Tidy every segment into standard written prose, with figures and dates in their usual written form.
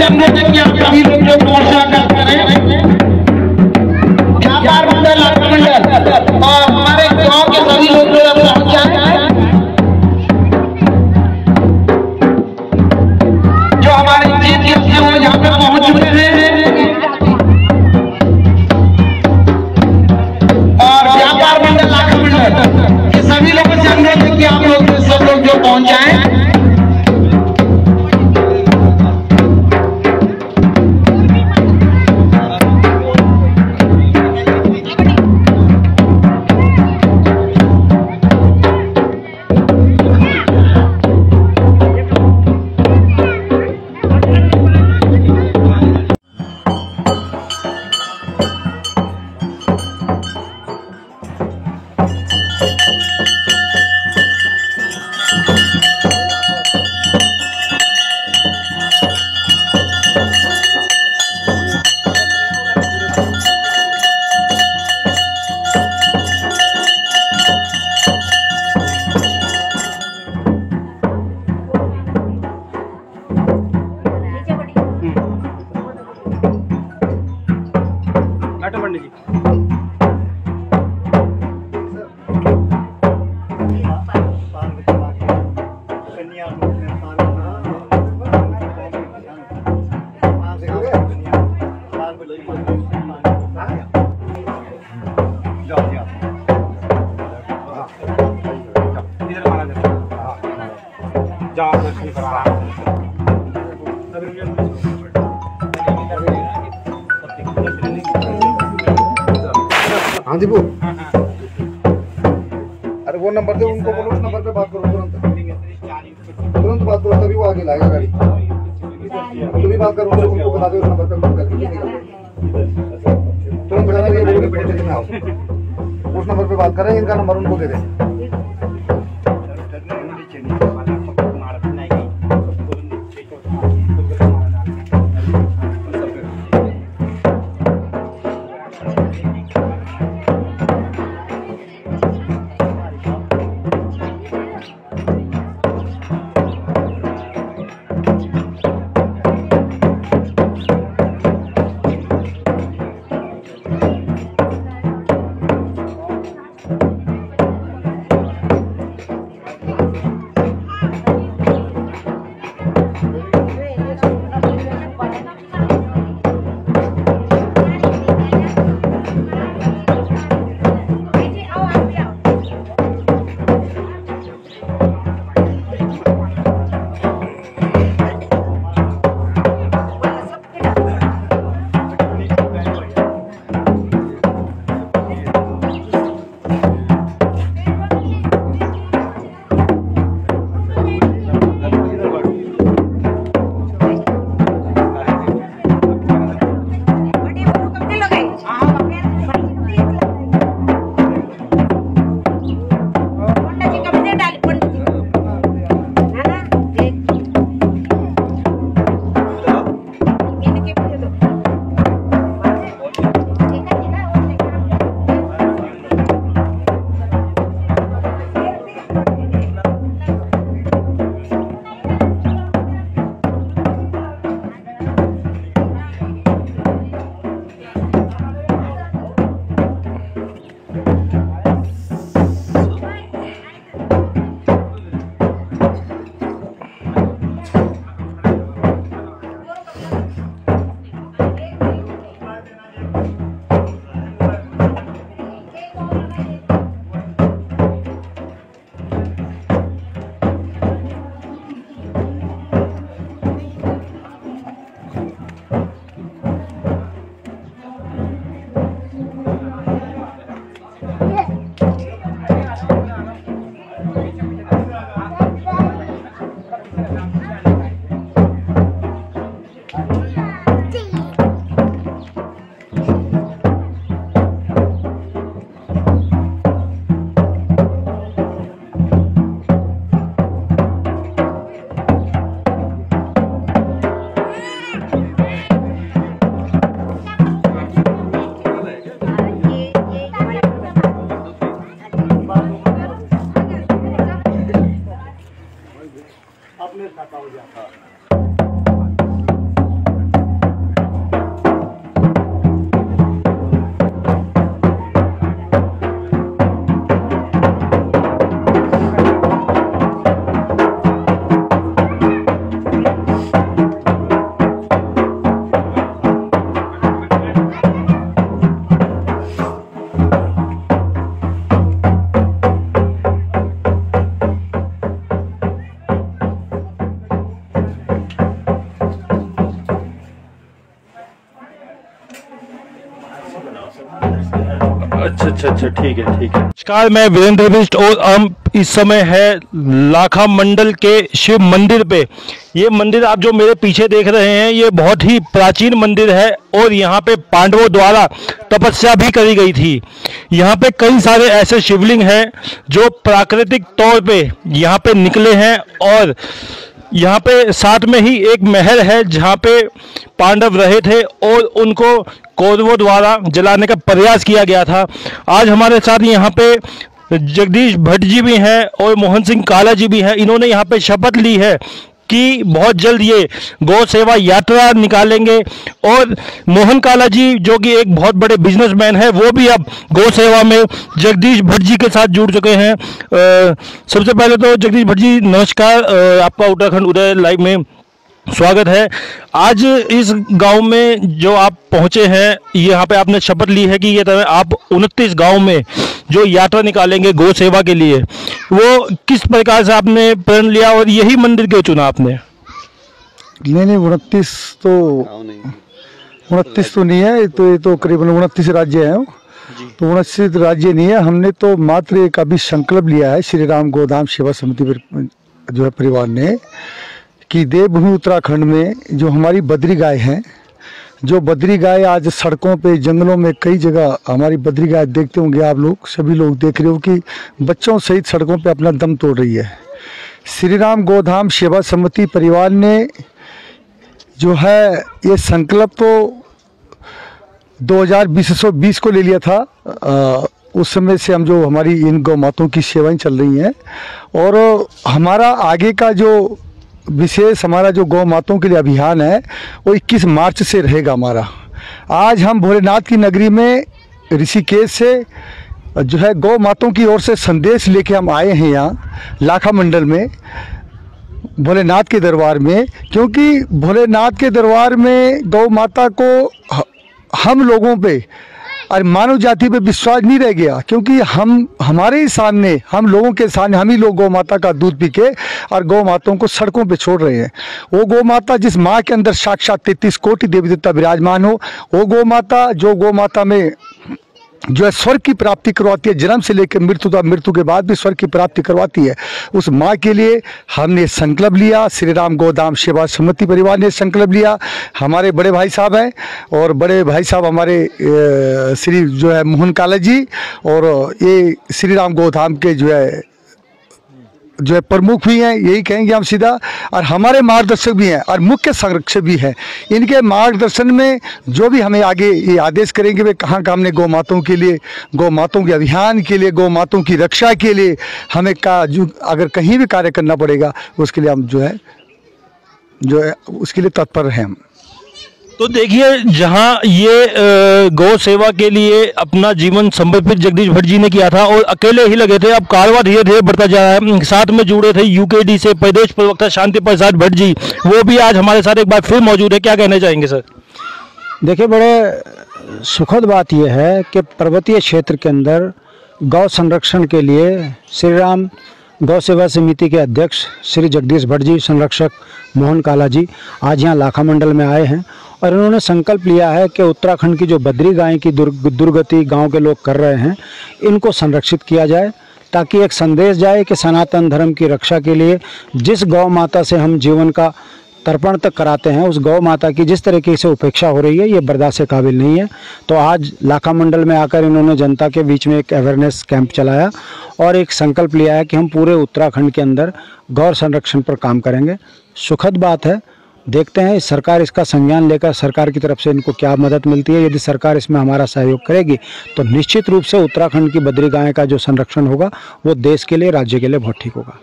से अनुरोध है कि आप सभी लोग जो मोर्चा करते रहे, व्यापार मंडल और हमारे गांव के सभी लोग जो पहुंच जाए, जो हमारे जीत के वो यहाँ पे पहुंच चुके हैं, और व्यापार मंडल के सभी लोगों से अनुरोध है कि आप लोग सब लोग जो पहुंच जाए। हाँ दीपू, अरे वो नंबर दे उनको, बोलो उस नंबर पे बात करो, तुरंत बात करो, तभी वो आगे लाएगा गाड़ी। तुम भी बात करो, उनको बता दो उस नंबर पे फोन करके तुरंत बताना ये बोलो कि स्टेशन में आओ। उस नंबर पे बात करें, इनका नंबर उनको दे दें। अच्छा ठीक है नमस्कार, मैं वीरेंद्र बिष्ट और हम इस समय है लाखा मंडल के शिव मंदिर पे। ये मंदिर आप जो मेरे पीछे देख रहे हैं ये बहुत ही प्राचीन मंदिर है और यहाँ पे पांडवों द्वारा तपस्या भी करी गई थी। यहाँ पे कई सारे ऐसे शिवलिंग हैं जो प्राकृतिक तौर पे यहाँ पे निकले हैं और यहाँ पे साथ में ही एक महल है जहाँ पे पांडव रहे थे और उनको कौरवों द्वारा जलाने का प्रयास किया गया था। आज हमारे साथ यहाँ पे जगदीश भट्ट जी भी हैं और मोहन सिंह काला जी भी हैं। इन्होंने यहाँ पे शपथ ली है कि बहुत जल्द ये गौ सेवा यात्रा निकालेंगे और मोहन काला जी जो कि एक बहुत बड़े बिजनेसमैन है वो भी अब गौ सेवा में जगदीश भट्ट जी के साथ जुड़ चुके हैं। सबसे पहले तो जगदीश भट्ट जी नमस्कार, आपका उत्तराखंड उदय लाइव में स्वागत है। आज इस गांव में जो आप पहुंचे हैं यहाँ पे आपने शपथ ली है कि ये तरह आप 29 गांव में जो यात्रा निकालेंगे गौ सेवा के लिए, वो किस प्रकार से आपने प्रण लिया और यही मंदिर क्यों चुना आपने? नहीं 29 तो नहीं है, तो ये तो करीबन 29 राज्य हैं। तो 29 राज्य नहीं है, हमने तो मात्र एक अभी संकल्प लिया है श्री राम गोधाम सेवा समिति जो है परिवार ने कि देवभूमि उत्तराखंड में जो हमारी बद्री गाय हैं, जो बद्री गाय आज सड़कों पे जंगलों में कई जगह हमारी बद्री गाय देखते होंगे आप लोग, सभी लोग देख रहे हो कि बच्चों सहित सड़कों पे अपना दम तोड़ रही है। श्री राम गोधाम सेवा समिति परिवार ने जो है ये संकल्प तो 2020 को ले लिया था। उस समय से हम जो हमारी इन गौ माताओं की सेवाएं चल रही हैं और हमारा आगे का जो विशेष हमारा जो गौ माताओं के लिए अभियान है वो 21 मार्च से रहेगा हमारा। आज हम भोलेनाथ की नगरी में ऋषिकेश से जो है गौ माताओं की ओर से संदेश लेके हम आए हैं यहाँ लाखा मंडल में भोलेनाथ के दरबार में, क्योंकि भोलेनाथ के दरबार में गौ माता को हम लोगों पे और मानव जाति पे विश्वास नहीं रह गया, क्योंकि हमारे ही सामने हम लोगों के सामने हम ही लोग गौ माता का दूध पी के और गौ माताओं को सड़कों पे छोड़ रहे हैं। वो गौ माता जिस माँ के अंदर साक्षात 33 कोटि देवी देवता विराजमान हो, वो गौ माता जो गौ माता में जो है स्वर्ग की प्राप्ति करवाती है, जन्म से लेकर मृत्यु तक, मृत्यु के बाद भी स्वर्ग की प्राप्ति करवाती है, उस माँ के लिए हमने संकल्प लिया। श्री राम गोधाम सेवा समिति परिवार ने संकल्प लिया। हमारे बड़े भाई साहब हैं और बड़े भाई साहब हमारे श्री जो है मोहन काला जी और ये श्री राम गोधाम के जो है प्रमुख भी हैं, यही कहेंगे हम सीधा, और हमारे मार्गदर्शक भी हैं और मुख्य संरक्षक भी हैं। इनके मार्गदर्शन में जो भी हमें आगे ये आदेश करेंगे वे कहाँ का हमने गौ माताओं के लिए, गौ माताओं के अभियान के लिए, गौ माताओं की रक्षा के लिए हमें जो अगर कहीं भी कार्य करना पड़ेगा उसके लिए हम जो है उसके लिए तत्पर हैं हम। तो देखिए, जहां ये गौ सेवा के लिए अपना जीवन समर्पित जगदीश भट्ट जी ने किया था और अकेले ही लगे थे, अब कारवा धीरे धीरे बढ़ता जा रहा है। साथ में जुड़े थे यूकेडी से प्रदेश प्रवक्ता शांति प्रसाद भट्ट जी, वो भी आज हमारे साथ एक बार फिर मौजूद है। क्या कहना चाहेंगे सर? देखिए, बड़े सुखद बात यह है कि पर्वतीय क्षेत्र के अंदर गौ संरक्षण के लिए श्री राम गौ सेवा समिति के अध्यक्ष श्री जगदीश भट्ट जी, संरक्षक मोहन काला जी आज यहाँ लाखा मंडल में आए हैं और इन्होंने संकल्प लिया है कि उत्तराखंड की जो बद्री गाय की दुर्गति गांव के लोग कर रहे हैं, इनको संरक्षित किया जाए ताकि एक संदेश जाए कि सनातन धर्म की रक्षा के लिए जिस गौ माता से हम जीवन का तर्पण तक कराते हैं, उस गौ माता की जिस तरीके से उपेक्षा हो रही है ये बर्दाश्त के काबिल नहीं है। तो आज लाखा मंडल में आकर इन्होंने जनता के बीच में एक अवेयरनेस कैंप चलाया और एक संकल्प लिया है कि हम पूरे उत्तराखंड के अंदर गौ संरक्षण पर काम करेंगे। सुखद बात है, देखते हैं सरकार इसका संज्ञान लेकर सरकार की तरफ से इनको क्या मदद मिलती है। यदि सरकार इसमें हमारा सहयोग करेगी तो निश्चित रूप से उत्तराखंड की बद्री गाय का जो संरक्षण होगा वो देश के लिए, राज्य के लिए बहुत ठीक होगा।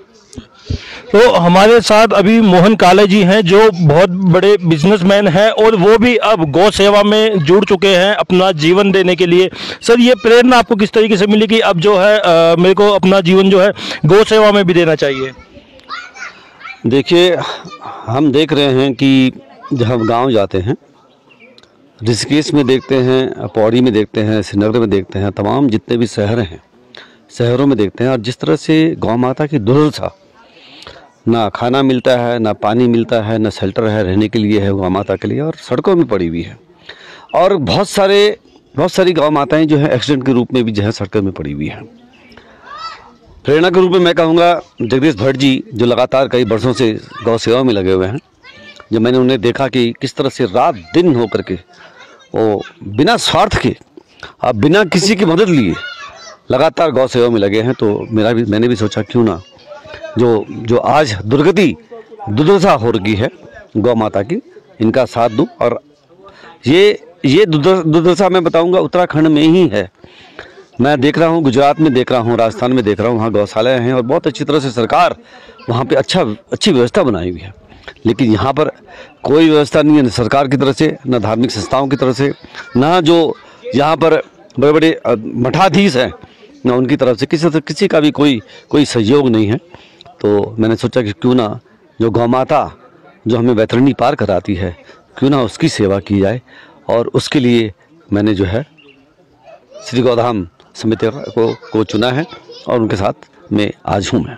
तो हमारे साथ अभी मोहन काला जी हैं जो बहुत बड़े बिजनेसमैन हैं और वो भी अब गौ सेवा में जुड़ चुके हैं अपना जीवन देने के लिए। सर, ये प्रेरणा आपको किस तरीके से मिली कि अब जो है मेरे को अपना जीवन जो है गौ सेवा में भी देना चाहिए? देखिए, हम देख रहे हैं कि जब हम गांव जाते हैं, ऋषिकेश में देखते हैं, पौड़ी में देखते हैं, श्रीनगर में देखते हैं, तमाम जितने भी शहर हैं शहरों में देखते हैं, और जिस तरह से गौ माता की दुर्दशा, ना खाना मिलता है, ना पानी मिलता है, ना शेल्टर है रहने के लिए है गौ माता के लिए, और सड़कों में पड़ी हुई है। और बहुत सारे बहुत सारी गौ माताएं जो है एक्सीडेंट के रूप में भी जो है सड़कों में पड़ी हुई हैं। प्रेरणा के रूप में मैं कहूँगा जगदीश भट्ट जी, जो लगातार कई वर्षों से गौ सेवा में लगे हुए हैं, जब मैंने उन्हें देखा कि किस तरह से रात दिन होकर के वो बिना स्वार्थ के, अब बिना किसी की मदद लिए लगातार गौ सेवा में लगे हैं, तो मैंने भी सोचा क्यों ना जो आज दुर्दशा हो रही है गौ माता की, इनका साथ दूं। और ये दुर्दशा मैं बताऊंगा उत्तराखंड में ही है। मैं देख रहा हूँ, गुजरात में देख रहा हूँ, राजस्थान में देख रहा हूँ, वहाँ गौशालाएँ हैं और बहुत अच्छी तरह से सरकार वहाँ पे अच्छी व्यवस्था बनाई हुई है। लेकिन यहाँ पर कोई व्यवस्था नहीं है, न सरकार की तरफ से, न धार्मिक संस्थाओं की तरफ से, न जो यहाँ पर बड़े बड़े मठाधीश हैं, न उनकी तरफ से किसी का भी कोई सहयोग नहीं है। तो मैंने सोचा कि क्यों ना जो गौ माता जो हमें वैतरणी पार कराती है, क्यों ना उसकी सेवा की जाए। और उसके लिए मैंने जो है श्री गौधाम समिति को चुना है और उनके साथ मैं आज हूँ। मैं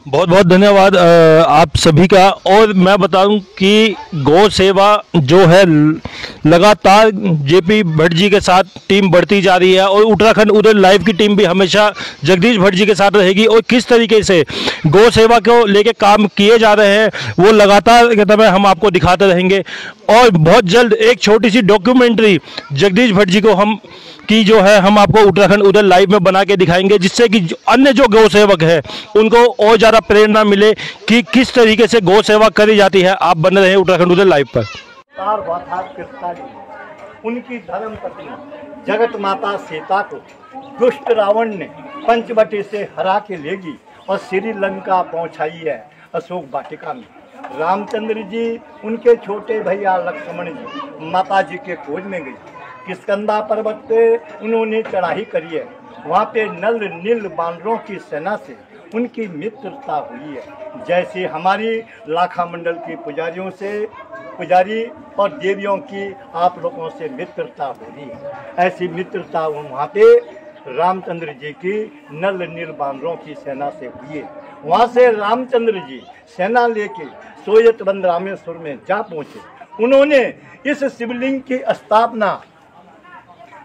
बहुत बहुत धन्यवाद आप सभी का। और मैं बताऊं कि गौ सेवा जो है लगातार जेपी भट्ट जी के साथ टीम बढ़ती जा रही है और उत्तराखंड उदय लाइव की टीम भी हमेशा जगदीश भट्ट जी के साथ रहेगी। और किस तरीके से गौ सेवा को लेके काम किए जा रहे हैं वो लगातार कहते हैं हम आपको दिखाते रहेंगे। और बहुत जल्द एक छोटी सी डॉक्यूमेंट्री जगदीश भट्ट जी को हम आपको उत्तराखंड उदय लाइव में बना के दिखाएंगे, जिससे कि अन्य जो गौ सेवक है उनको और ज़्यादा प्रेरणा मिले कि किस तरीके से गौ सेवा करी जाती है। आप बने रहे उत्तराखंड उदय लाइव पर। उनकी धर्म पत्नी जगत माता सीता को दुष्ट रावण ने पंचवटी से हरा के लेगी और श्रीलंका पहुंचाई है अशोक वाटिका में। रामचंद्र जी उनके छोटे भैया लक्ष्मण जी माता जी के खोज में गई। किष्किंधा पर्वत पे उन्होंने चढ़ाई करी है। वहाँ पे नल नील बानरों की सेना से उनकी मित्रता हुई है। जैसे हमारी लाखा मंडल के पुजारी और देवियों की आप लोगों से मित्रता हो रही है, ऐसी मित्रता वहाँ पे रामचंद्र जी की नल नील बानरों की सेना से हुई है। वहाँ से रामचंद्र जी सेना लेके सोयतबंद रामेश्वर में जा पहुँचे। उन्होंने इस शिवलिंग की स्थापना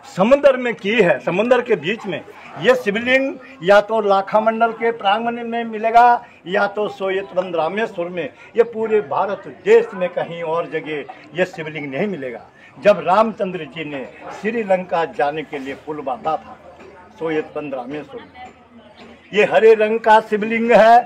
समुद्र में की है। समुद्र के बीच में ये शिवलिंग या तो लाखा मंडल के प्रांगण में मिलेगा या तो सोयतबंद रामेश्वर में। ये पूरे भारत देश में कहीं और जगह ये शिवलिंग नहीं मिलेगा। जब रामचंद्र जी ने श्रीलंका जाने के लिए पुल बांधा था सोयतबंद रामेश्वर में, ये हरे रंग का शिवलिंग है।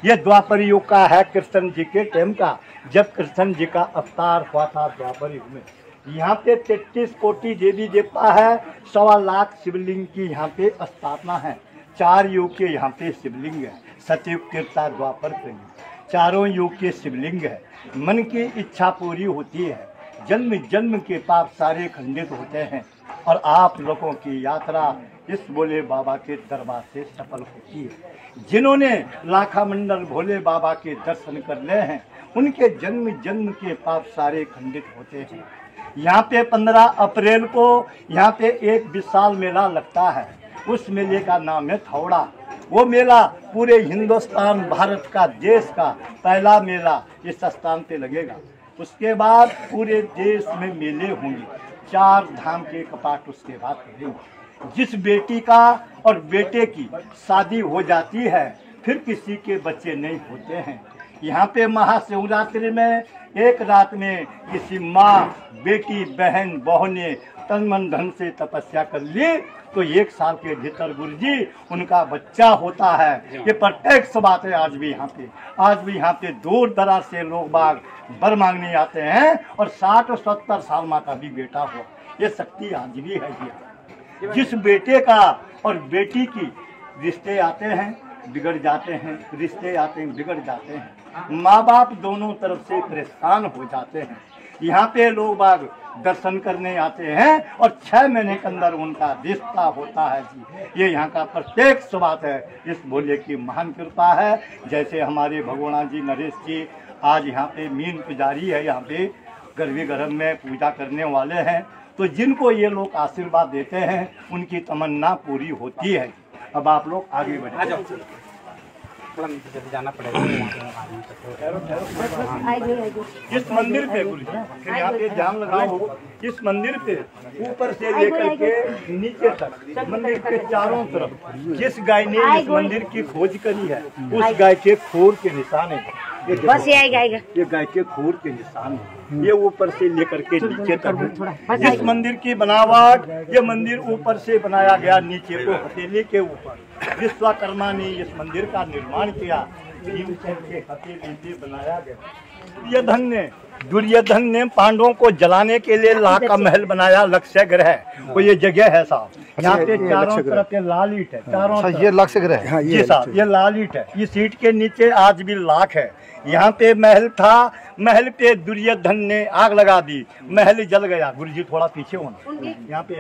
ये द्वापर युग का है, कृष्ण जी के टाइम का, जब कृष्ण जी का अवतार हुआ था द्वापर युग में। यहाँ पे 33 कोटि देवी देवता है, 1.25 लाख शिवलिंग की यहाँ पे स्थापना है। 4 युग के यहाँ पे शिवलिंग है, सतयुग, त्रेता, द्वापर, कलयुग, चारों युग के शिवलिंग है। मन की इच्छा पूरी होती है, जन्म जन्म के पाप सारे खंडित होते हैं और आप लोगों की यात्रा इस भोले बाबा के दरबार से सफल होती है। जिन्होंने लाखा मंडल भोले बाबा के दर्शन कर ले हैं, उनके जन्म जन्म के पाप सारे खंडित होते हैं। यहाँ पे 15 अप्रैल को यहाँ पे एक विशाल मेला लगता है। उस मेले का नाम है थौड़ा। वो मेला पूरे हिंदुस्तान, भारत का, देश का पहला मेला इस स्थान पे लगेगा। उसके बाद पूरे देश में मेले होंगे। 4 धाम के कपाट उसके बाद खुलेंगे। जिस बेटी का और बेटे की शादी हो जाती है, फिर किसी के बच्चे नहीं होते हैं। यहाँ पे महाशिवरात्रि में एक रात में किसी माँ, बेटी, बहन, बहू ने तन मन धन से तपस्या कर ली तो 1 साल के भीतर गुरुजी उनका बच्चा होता है। ये प्रत्यक्ष बात है। आज भी यहाँ पे दूर दराज से लोग बाग वर मांगने आते हैं और 60 और 70 साल माँ का भी बेटा हो। ये शक्ति आज भी है जी। जिस बेटे का और बेटी की रिश्ते आते हैं बिगड़ जाते हैं, रिश्ते आते हैं बिगड़ जाते हैं, माँ बाप दोनों तरफ से परेशान हो जाते हैं। यहाँ पे लोग बाग दर्शन करने आते हैं और 6 महीने के अंदर उनका रिश्ता होता है जी। ये यहाँ का प्रत्येक बात है। इस भोले की महान कृपा है। जैसे हमारे भगवाना जी, नरेश जी आज यहाँ पे मीन पुजारी है, यहाँ पे गर्भी गर्भ में पूजा करने वाले हैं। तो जिनको ये लोग आशीर्वाद देते हैं उनकी तमन्ना पूरी होती है। अब आप लोग आगे बढ़े। थोड़ा नीचे चले जाना पड़ेगा। इस मंदिर पे गुरु जी फिर यहाँ पे ध्यान लगाओ, इस मंदिर पे ऊपर से लेकर के नीचे तक मंदिर के चारों तरफ जिस गाय ने इस मंदिर की खोज करी है उस गाय के खोर के निशान है। बस ये आएगा ये गाय के खोर के निशान है। ये ऊपर से लेकर के नीचे तक इस मंदिर की बनावट, ये मंदिर ऊपर से बनाया गया नीचे को हथेली के ऊपर। विश्वकर्मा ने इस मंदिर का निर्माण किया, भीमसेन के हथेली से बनाया गया। दुर्योधन ने पांडवों को जलाने के लिए लाख का महल बनाया, लक्ष्य ग्रह वो ये जगह है साहब। यहाँ पे चारों तरफ ये लाल ईंट है, चारों तरफ ये लक्ष्य ग्रह है जी साहब, ये लाल ईंट है। इस ईंट के नीचे आज भी लाख है। यहाँ पे महल था, महल पे दुर्योधन ने आग लगा दी, महल जल गया। गुरु जी थोड़ा पीछे होना, यहाँ पे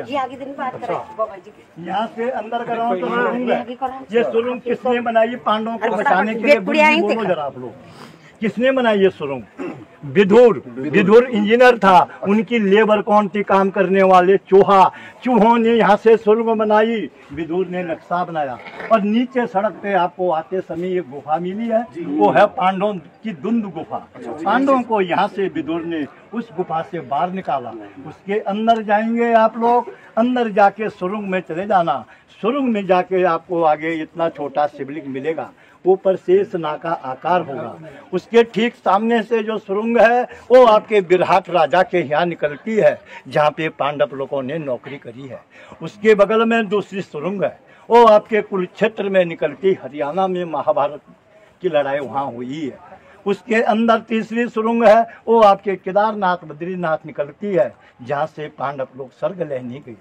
यहाँ से अंदर कराओ तो सुरुंग है। ये सुरुंग किसने बनाई पांडवों को बचाने के लिए? बोलो जरा आप लोग, किसने बनाई ये सुरुंग? विदुर इंजीनियर था, उनकी लेबर कौन थी? काम करने वाले चूहों ने यहाँ से सुरुंग बनाई, विदुर ने नक्शा बनाया। और नीचे सड़क पे आपको आते समय एक गुफा मिली है, वो है पांडवों की दुंद गुफा। पांडवों को यहाँ से विदुर ने उस गुफा से बाहर निकाला। उसके अंदर जाएंगे आप लोग, अंदर जाके सुरुंग में चले जाना। सुरुंग में जाके आपको आगे इतना छोटा शिवलिंग मिलेगा, ऊपर शेष नाग आकार होगा। उसके ठीक सामने से जो सुरुंग है वो आपके विराट राजा के यहाँ निकलती है, जहाँ पे पांडव लोगों ने नौकरी करी है। उसके बगल में दूसरी सुरुंग है, वो आपके कुरुक्षेत्र में निकलती, हरियाणा में महाभारत की लड़ाई वहाँ हुई है। उसके अंदर तीसरी सुरुंग है, वो आपके केदारनाथ बद्रीनाथ निकलती है, जहाँ से पांडव लोग स्वर्ग लेने गए।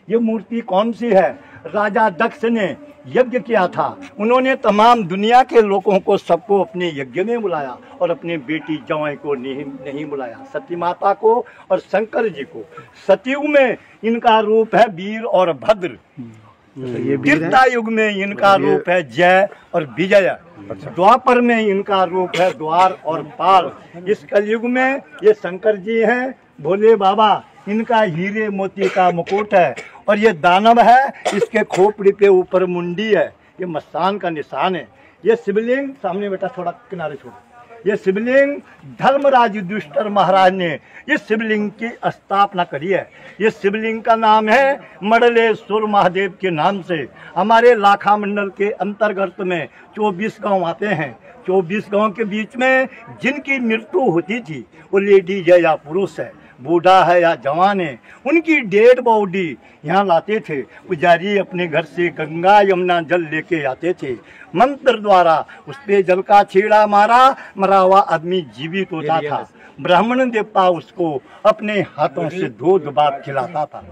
ये मूर्ति कौन सी है? राजा दक्ष ने यज्ञ किया था, उन्होंने तमाम दुनिया के लोगों को सबको अपने यज्ञ में बुलाया और अपने बेटी जवाई को नहीं बुलाया, सती माता को और शंकर जी को। सतयुग में इनका रूप है वीर और भद्र, त्रेता युग में इनका रूप है जय और विजय, द्वापर में इनका रूप है द्वार और पाल। इस कलयुग में ये शंकर जी हैं, भोले बाबा, इनका हीरे मोती का मुकुट है। और ये दानव है, इसके खोपड़ी पे ऊपर मुंडी है, ये मस्तान का निशान है। ये शिवलिंग सामने बेटा थोड़ा किनारे छोड़ो, ये शिवलिंग धर्मराज युधिष्ठिर महाराज ने इस शिवलिंग की स्थापना करी है। ये शिवलिंग का नाम है मडलेश्वर महादेव के नाम से। हमारे लाखा मंडल के अंतर्गत में 24 गांव आते हैं। 24 गांव के बीच में जिनकी मृत्यु होती थी वो लेडीज है या पुरुष है, बूढ़ा है या जवान है, उनकी डेड बॉडी यहाँ लाते थे। पुजारी अपने घर से गंगा यमुना जल लेके आते थे, मंत्र द्वारा उस पे जल का छेड़ा मारा, मरा हुआ आदमी जीवित होता था। ब्राह्मण देवता उसको अपने हाथों से दूध भात खिलाता था।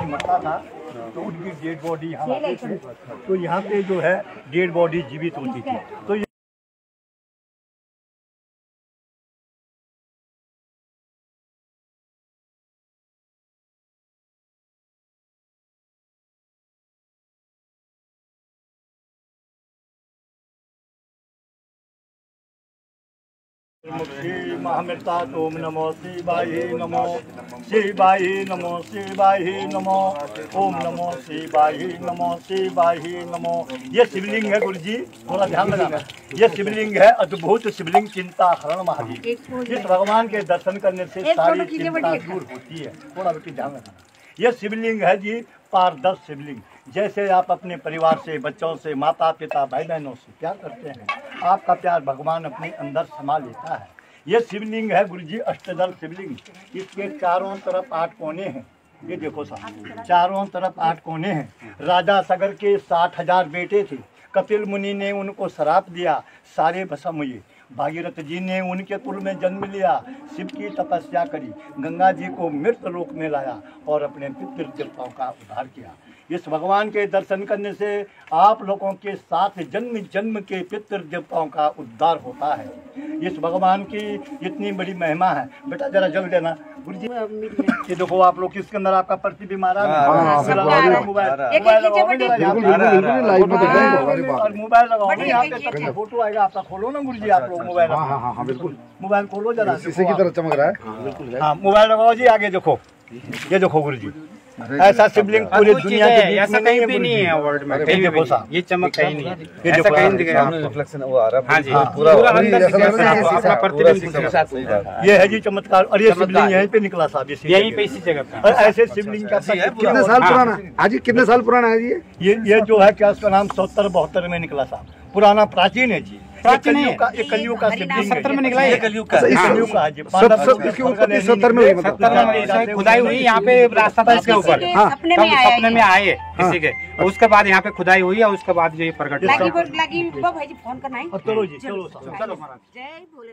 मरता था तो उनकी डेड बॉडी यहाँ आती थी, तो यहाँ पे जो है डेड बॉडी जीवित होती थी। तो महामृता ओम नमो शिवाय नमो शिवाय नमो शिवाय नमो ओम नमो शिवाय नमो शिवाय नमो। ये शिवलिंग है गुरु जी, थोड़ा ध्यान लगाना। ये शिवलिंग है अद्भुत शिवलिंग, चिंता हरण महादेव। इस भगवान के दर्शन करने से सारी चिंता दूर होती है, थोड़ा ध्यान रखना। ये शिवलिंग है जी पारदर्श शिवलिंग। जैसे आप अपने परिवार से, बच्चों से, माता पिता, भाई बहनों से प्यार करते हैं, आपका प्यार भगवान अपने अंदर समा लेता है। ये शिवलिंग है गुरु जी अष्टदल शिवलिंग। इसके चारों तरफ 8 कोने हैं। ये देखो साहब, चारों तरफ 8 कोने हैं। राजा सगर के 60,000 बेटे थे। कपिल मुनि ने उनको श्राप दिया, सारे भस्म हुए। भागीरथ जी ने उनके कुल में जन्म लिया, शिव की तपस्या करी, गंगा जी को मृत लोक में लाया और अपने पितृ देवताओं का उद्धार किया। इस भगवान के दर्शन करने से आप लोगों के साथ जन्म जन्म के पितृ देवताओं का उद्धार होता है। इस भगवान की इतनी बड़ी महिमा है। बेटा जरा जल देना गुरु जी। ये देखो आप लोग किसके अंदर आपका पर्ची भी मारा है। मोबाइल लगाओ, यहाँ पे फोटो आएगा आपका, खोलो ना गुरु जी आप लोग मोबाइल। हाँ बिल्कुल, मोबाइल खोलो जरा, शीशे की तरह चमक रहा है। हाँ मोबाइल लगाओ जी, आगे देखो, ये देखो गुरु जी, ऐसा शिवलिंग पूरी दुनिया के बीच ऐसा कहीं भी नहीं है वर्ल्ड में, कहीं देखो साहब ये चमक कहीं नहीं है, ऐसा कहीं दिख रहा है रिफ्लेक्शन वो आ रहा है। हाँ जी पूरा अंदर अपना प्रतिबिंब दिख रहा है। ये है जी चमत्कार। और ये शिवलिंग यहीं पे निकला साहब, यहीं पे इसी जगह पे। और ऐसे शिवलिंग का कितने साल पुराना हाजी, कितने साल पुराना है जी? ये जो है क्या उसका नाम 70-72 में निकला साहब, पुराना प्राचीन है जी। कलियुग का शिवलिंग 70 में निकला, ये कलियुग का, कलियुग का है जी। 70 में खुदाई हुई यहाँ पे, रास्ता था इसके ऊपर, सपने में आए किसी के, उसके बाद यहाँ पे खुदाई हुई और उसके बाद जो ये प्रकट। लगी भाई जी फोन करना है। चलो जी, चलो जय भोले।